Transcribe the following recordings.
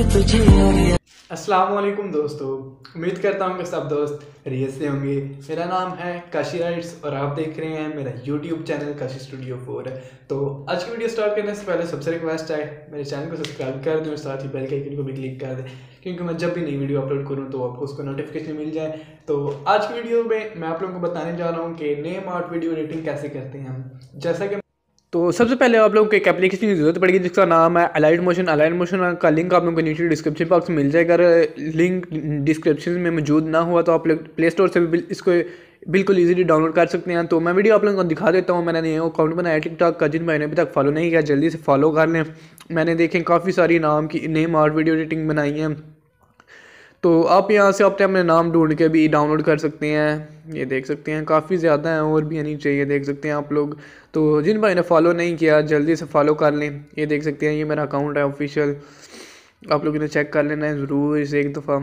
तुझे। अस्सलाम वालेकुम दोस्तों, उम्मीद करता हूँ कि सब दोस्त खैरियत से होंगे। मेरा नाम है काशी राइट्स और आप देख रहे हैं मेरा यूट्यूब चैनल काशी स्टूडियो 4। तो आज की वीडियो स्टार्ट करने से पहले सबसे रिक्वेस्ट है मेरे चैनल को सब्सक्राइब कर दें और साथ ही बेल के आइकन को भी क्लिक कर दें, क्योंकि मैं जब भी नई वीडियो अपलोड करूँ तो आपको उसको नोटिफिकेशन मिल जाए। तो आज की वीडियो में मैं आप लोगों को बताने जा रहा हूँ कि नेम आर्ट वीडियो एडिटिंग कैसे करते हैं हम। जैसा कि तो सबसे पहले आप लोगों को एक एप्लीकेशन की जरूरत पड़ेगी जिसका नाम है अलाइट मोशन। अलाइट मोशन का लिंक आप लोगों को नीचे डिस्क्रिप्शन बॉक्स में मिल जाएगा। अगर लिंक डिस्क्रिप्शन में मौजूद ना हुआ तो आप लोग प्ले स्टोर से भी इसको बिल्कुल इजीली डाउनलोड कर सकते हैं। तो मैं वीडियो आप लोगों को दिखा देता हूँ। मैंने नया अकाउंट बनाया टिकटॉक का, जिन भाई ने अभी तक फॉलो नहीं किया जल्दी से फॉलो कर लें। मैंने देखें काफ़ी सारी नाम की नेम आर्ट वीडियो एडिटिंग बनाई है, तो आप यहाँ से अपने नाम ढूंढ के भी डाउनलोड कर सकते हैं। ये देख सकते हैं काफ़ी ज़्यादा हैं और भी आनी चाहिए, देख सकते हैं आप लोग। तो जिन भाई ने फॉलो नहीं किया जल्दी से फॉलो कर लें। ये देख सकते हैं ये मेरा अकाउंट है ऑफिशियल, आप लोग इन्हें चेक कर लेना है ज़रूर इसे एक दफ़ा,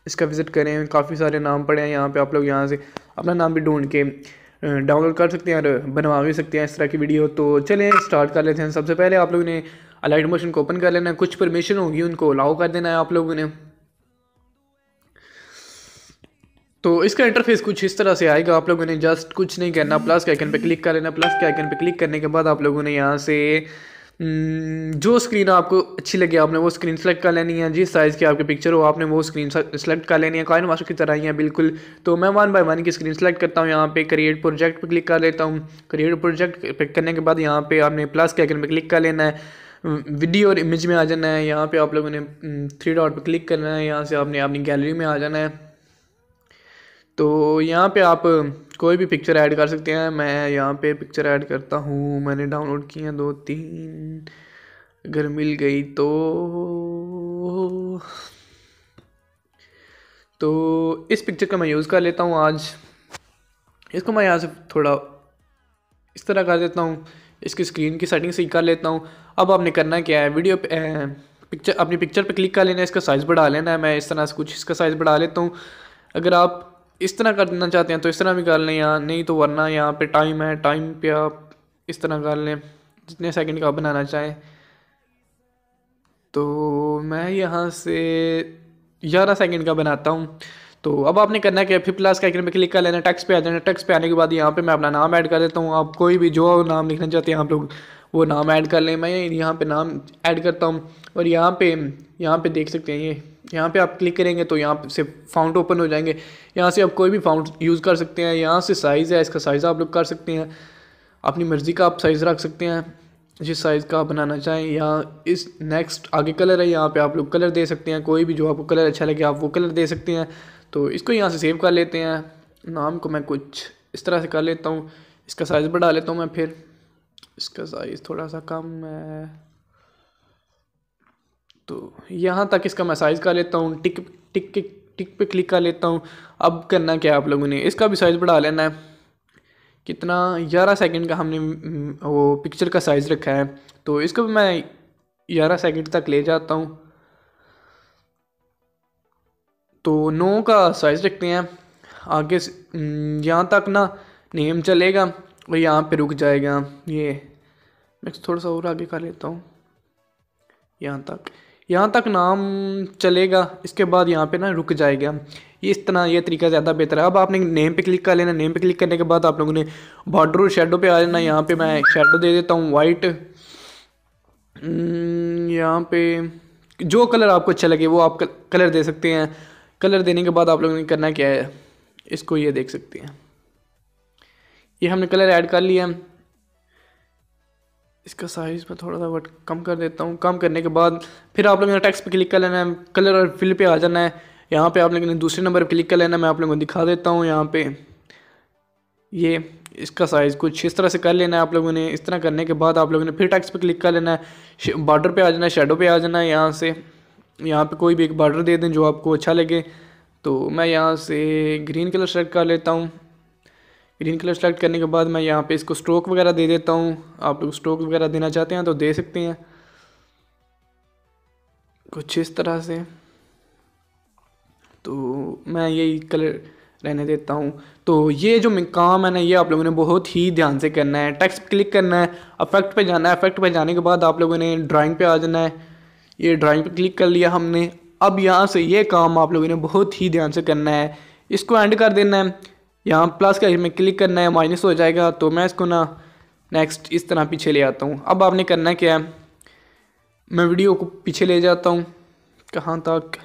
इसका विज़िट करें। काफ़ी सारे नाम पड़े हैं यहाँ पे, आप लोग यहाँ से अपना नाम भी ढूंढ के डाउनलोड कर सकते हैं और बनवा भी सकते हैं इस तरह की वीडियो। तो चलें स्टार्ट कर लेते हैं। सबसे पहले आप लोगों ने अलाइट मोशन को ओपन कर लेना है, कुछ परमिशन होगी उनको अलाउ कर देना है आप लोगों ने। तो इसका इंटरफेस कुछ इस तरह से आएगा। आप लोगों ने जस्ट कुछ नहीं करना, प्लस के आइकन पे क्लिक कर लेना। प्लस के आइकन पे क्लिक करने के बाद आप लोगों ने यहाँ से जो स्क्रीन आपको अच्छी लगे आपने वो स्क्रीन सेलेक्ट कर लेनी है। जिस साइज़ की आपकी पिक्चर हो आपने वो स्क्रीन सेलेक्ट कर लेनी है, काइन मास्टर की तरह ही है बिल्कुल। तो मैं 1 बाय 1 की स्क्रीन सेलेक्ट करता हूँ। यहाँ पे क्रिएट प्रोजेक्ट पे क्लिक कर लेता हूँ। क्रिएट प्रोजेक्ट पे करने के बाद यहाँ पे आपने प्लस के आइकन पे क्लिक कर लेना है, वीडियो और इमेज में आ जाना है। यहाँ पे आप लोगों ने 3 डॉट पे क्लिक करना है, यहाँ से आपने अपनी गैलरी में आ जाना है। तो यहाँ पे आप कोई भी पिक्चर ऐड कर सकते हैं। मैं यहाँ पे पिक्चर ऐड करता हूँ, मैंने डाउनलोड की हैं 2-3, अगर मिल गई तो इस पिक्चर का मैं यूज़ कर लेता हूँ आज। इसको मैं यहाँ से थोड़ा इस तरह कर देता हूँ, इसकी स्क्रीन की सेटिंग सही कर लेता हूँ। अब आपने करना क्या है, वीडियो पिक्चर अपनी पिक्चर पे क्लिक कर लेना है, इसका साइज़ बढ़ा लेना है। मैं इस तरह से कुछ इसका साइज़ बढ़ा लेता हूँ। अगर आप इस तरह करना चाहते हैं तो इस तरह भी कर लें, यहाँ नहीं तो वरना यहाँ पे टाइम है, टाइम पे आप इस तरह कर लें जितने सेकंड का आप बनाना चाहें। तो मैं यहाँ से 11 सेकंड का बनाता हूँ। तो अब आपने करना है कि फिर प्लस के आइकन पे क्लिक कर लेना, टेक्स्ट पे आ जाना। टेक्स्ट पे आने के बाद यहाँ पे मैं अपना नाम ऐड कर देता हूँ। आप कोई भी जो नाम लिखना चाहते हैं आप लोग वो नाम ऐड कर लें। मैं यहाँ पे नाम ऐड करता हूँ और यहाँ पे देख सकते हैं ये यहाँ पे आप क्लिक करेंगे तो यहाँ से फाउंट ओपन हो जाएंगे। यहाँ से आप कोई भी फाउंट यूज़ कर सकते हैं। यहाँ से साइज़ है, इसका साइज़ आप लोग कर सकते हैं, अपनी मर्ज़ी का आप साइज़ रख सकते हैं जिस साइज़ का आप बनाना चाहें। यहाँ इस नेक्स्ट आगे कलर है, यहाँ पे आप लोग कलर दे सकते हैं, कोई भी जो आपको कलर अच्छा लगे आप वो कलर दे सकते हैं। तो इसको यहाँ से सेव कर लेते हैं। नाम को मैं कुछ इस तरह से कर लेता हूँ, इसका साइज़ बढ़ा लेता हूँ मैं, फिर इसका साइज़ थोड़ा सा कम है तो यहाँ तक इसका मैं साइज़ कर लेता हूँ। टिक पे क्लिक कर लेता हूँ। अब करना क्या है आप लोगों ने, इसका भी साइज़ बढ़ा लेना है। कितना 11 सेकंड का हमने वो पिक्चर का साइज़ रखा है, तो इसको भी मैं 11 सेकंड तक ले जाता हूँ। तो 9 का साइज़ रखते हैं। आगे यहाँ तक ना नेम चलेगा और यहाँ पे रुक जाएगा। ये मैं थोड़ा सा और आगे कर लेता हूँ, यहाँ तक नाम चलेगा, इसके बाद यहाँ पे ना रुक जाएगा। ये इस तरह ये तरीका ज़्यादा बेहतर है। अब आपने नेम पे क्लिक कर लेना। नेम पे क्लिक करने के बाद आप लोगों ने बॉर्डर और शेडो पे आ जाना। यहाँ पे मैं शेडो दे देता हूँ वाइट। यहाँ पे जो कलर आपको अच्छा लगे वो आप कलर दे सकते हैं। कलर देने के बाद आप लोगों ने करना क्या है, इसको ये देख सकते हैं ये हमने कलर ऐड कर लिया। इसका साइज़ मैं थोड़ा सा बट कम कर देता हूँ। कम करने के बाद फिर आप लोगों ने टेक्स्ट पे क्लिक कर लेना है, कलर और फिल पे आ जाना है। यहाँ पे आप लोगों ने दूसरे नंबर पे क्लिक कर लेना है। मैं आप लोगों को दिखा देता हूँ यहाँ पे ये इसका साइज़ कुछ इस तरह से कर लेना है आप लोगों ने। इस तरह करने के बाद आप लोगों ने फिर टेक्स्ट पे क्लिक कर लेना है, बॉर्डर पे आ जाना है, शेडो पे आ जाना है। यहाँ से यहाँ पे कोई भी एक बॉर्डर दे दें जो आपको अच्छा लगे। तो मैं यहाँ से ग्रीन कलर सेलेक्ट कर लेता हूँ। ग्रीन कलर सेलेक्ट करने के बाद मैं यहाँ पे इसको स्ट्रोक वगैरह दे देता हूँ। आप लोग स्ट्रोक वगैरह देना चाहते हैं तो दे सकते हैं कुछ इस तरह से। तो मैं यही कलर रहने देता हूँ। तो ये जो काम है ना ये आप लोगों ने बहुत ही ध्यान से करना है। टेक्स्ट क्लिक करना है, इफेक्ट पे जाना है। इफेक्ट पे जाने के बाद आप लोगों ने ड्राइंग पे आ जाना है। ये ड्राइंग पे क्लिक कर लिया हमने। अब यहाँ से ये काम आप लोगों ने बहुत ही ध्यान से करना है, इसको एंड कर देना है। यहाँ प्लस का में क्लिक करना है, माइनस हो जाएगा, तो मैं इसको ना नेक्स्ट इस तरह पीछे ले आता हूँ। अब आपने करना क्या है, मैं वीडियो को पीछे ले जाता हूँ, कहाँ तक,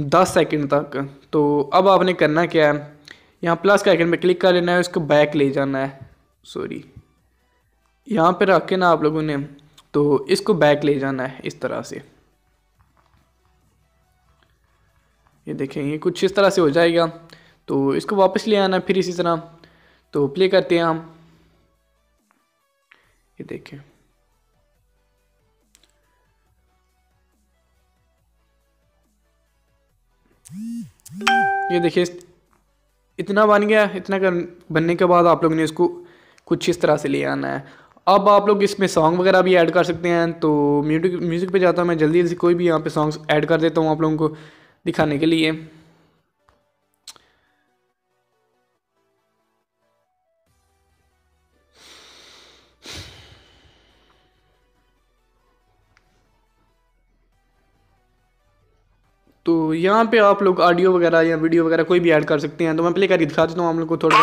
10 सेकंड तक। तो अब आपने करना क्या है, यहाँ प्लस का आइकन पे क्लिक कर लेना है, इसको बैक ले जाना है, सॉरी यहाँ पे रख के ना आप लोगों ने, तो इसको बैक ले जाना है इस तरह से। ये देखें ये कुछ इस तरह से हो जाएगा, तो इसको वापस ले आना फिर इसी तरह। तो प्ले करते हैं हम, ये देखें ये देखिए इतना बन गया। इतना बनने के बाद आप लोगों ने इसको कुछ इस तरह से ले आना है। अब आप लोग इसमें सॉन्ग वगैरह भी ऐड कर सकते हैं। तो म्यूज़िक पे जाता हूँ मैं, जल्दी से कोई भी यहाँ पे सॉन्ग्स ऐड कर देता हूँ आप लोगों को दिखाने के लिए। तो यहाँ पे आप लोग ऑडियो वगैरह या वीडियो वगैरह कोई भी ऐड कर सकते हैं। तो मैं प्ले करके दिखा देता हूँ आप लोग को थोड़ा।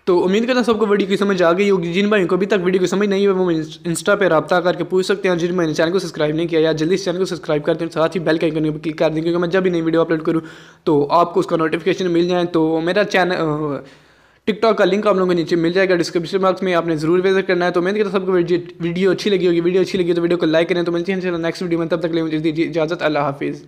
तो उम्मीद करता हूँ सबको वीडियो की समझ आ गई होगी। जिन भाइयों को अभी तक वीडियो की समझ नहीं है वो इंस्टा पे रब्ता करके पूछ सकते हैं। जिन भाई ने चैनल को सब्सक्राइब नहीं किया या जल्दी से चैनल को सब्सक्राइब कर दें, साथ ही बेल के आइकन पर क्लिक कर दें, क्योंकि मैं जब भी नई वीडियो अपलोड करूँ तो आपको उसका नोटिफिकेशन मिल जाए। तो मेरा चैनल टिकटॉक का लिंक आप लोगों को नीचे मिल जाएगा डिस्क्रिप्शन बॉक्स में, आपने जरूर विजिट करना है। तो मैं कहता सबको वीडियो अच्छी लगी होगी, वीडियो अच्छी लगी तो वीडियो को लाइक करें। तो मिलती है नेक्स्ट वीडियो में, तब तक ले मुझे दीजिए इजाज़त, अल्लाह हाफिज़।